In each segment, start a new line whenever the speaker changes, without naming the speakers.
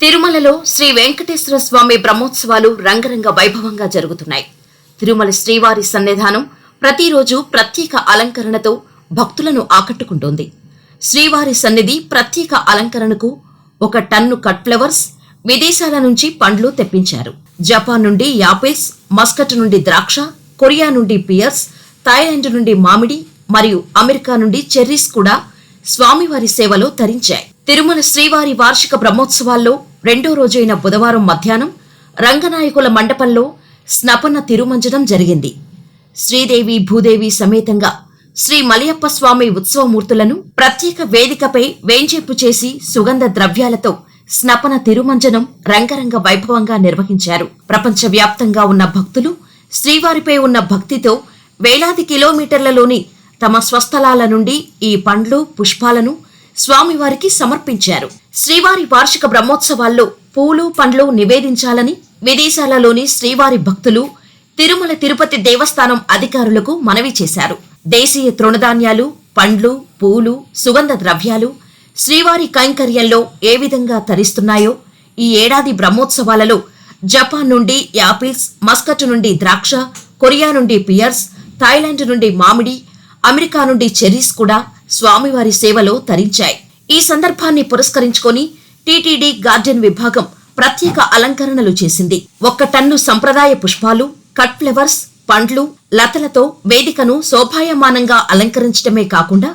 తిరుమలలో శ్రీ వెంకటేశ్వర స్వామి బ్రహ్మోత్సవాలు రంగరంగ వైభవంగా జరుగుతున్నాయి. తిరుమల శ్రీవారి సన్నిధానం ప్రతిరోజు ప్రత్యేక అలంకరణతో భక్తులను ఆకట్టుకుంటోంది. శ్రీవారి సన్నిధి ప్రత్యేక అలంకరణకు 1 టన్ను కట్ ఫ్లవర్స్, విదేశాల నుంచి పండ్లు తెప్పించారు. జపాన్ నుండి యాపిల్స్, మస్కట్ నుండి ద్రాక్ష, కొరియా నుండి పియర్స్, థాయిలాండ్ నుండి మామిడి మరియు అమెరికా నుండి చెర్రీస్ కూడా స్వామివారి సేవలో తరించాయి. తిరుమల శ్రీవారి వార్షిక బ్రహ్మోత్సవాల్లో 2వ రోజైన బుధవారం మధ్యాహ్నం రంగనాయకుల మండపంలో స్నపన తిరుమంజనం జరిగింది. శ్రీదేవి భూదేవి సమేతంగా శ్రీ మలయప్ప స్వామి ఉత్సవమూర్తులను ప్రత్యేక వేదికపై వేంచేపు చేసి సుగంధ ద్రవ్యాలతో స్నపన తిరుమంజనం రంగరంగ వైభవంగా నిర్వహించారు. ప్రపంచవ్యాప్తంగా ఉన్న భక్తులు శ్రీవారిపై ఉన్న భక్తితో వేలాది కిలోమీటర్లలోని తమ స్వస్థలాల నుండి ఈ పండ్లు, పుష్పాలను స్వామివారికి సమర్పించారు. శ్రీవారి వార్షిక బ్రహ్మోత్సవాల్లో పూలు, పండ్లు నివేదించాలని విదేశాలలోని శ్రీవారి భక్తులు తిరుమల తిరుపతి దేవస్థానం అధికారులకు మనవి చేశారు. దేశీయ తృణధాన్యాలు, పండ్లు, పూలు, సుగంధ ద్రవ్యాలు శ్రీవారి కైంకర్యంలో ఏ విధంగా తరిస్తున్నాయో ఈ ఏడాది బ్రహ్మోత్సవాలలో జపాన్ నుండి యాపిల్స్, మస్కట్ నుండి ద్రాక్ష, కొరియా నుండి పియర్స్, థాయిలాండ్ నుండి మామిడి, అమెరికా నుండి చెర్రీస్ కూడా స్వామివారి సేవలో తరించాయి. ఈ సందర్భాన్ని పురస్కరించుకొని టీటీడీ గార్డెన్ విభాగం ప్రత్యేక అలంకరణలు చేసింది. 1 టన్ను సంప్రదాయ పుష్పాలు, కట్ ఫ్లవర్స్, పండ్లు, లతలతో వేదికను శోభాయమానంగా అలంకరించడమే కాకుండా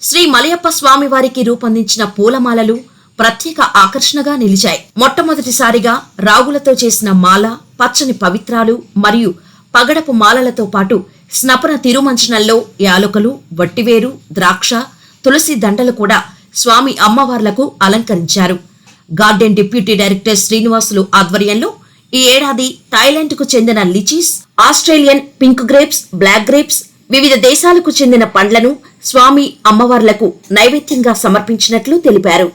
శ్రీ మలయప్ప స్వామివారికి రూపొందించిన పూలమాలలు ప్రత్యేక ఆకర్షణగా నిలిచాయి. మొట్టమొదటిసారిగా రాగులతో చేసిన మాల, పచ్చని పవిత్రాలు మరియు పగడపు మాలలతో పాటు స్నపన తిరుమంచనంలో యాలకులు, వట్టివేరు, ద్రాక్ష, తులసి దండలు కూడా స్వామి అమ్మవార్లకు అలంకరించారు. గార్డెన్ డిప్యూటీ డైరెక్టర్ శ్రీనివాసులు ఆధ్వర్యంలో ఈ ఏడాది థాయిలాండ్కు చెందిన lychees, Australian pink grapes, black grapes, వివిధ దేశాలకు చెందిన పండ్లను స్వామి అమ్మవార్లకు నైవేద్యంగా సమర్పించినట్లు తెలిపారు.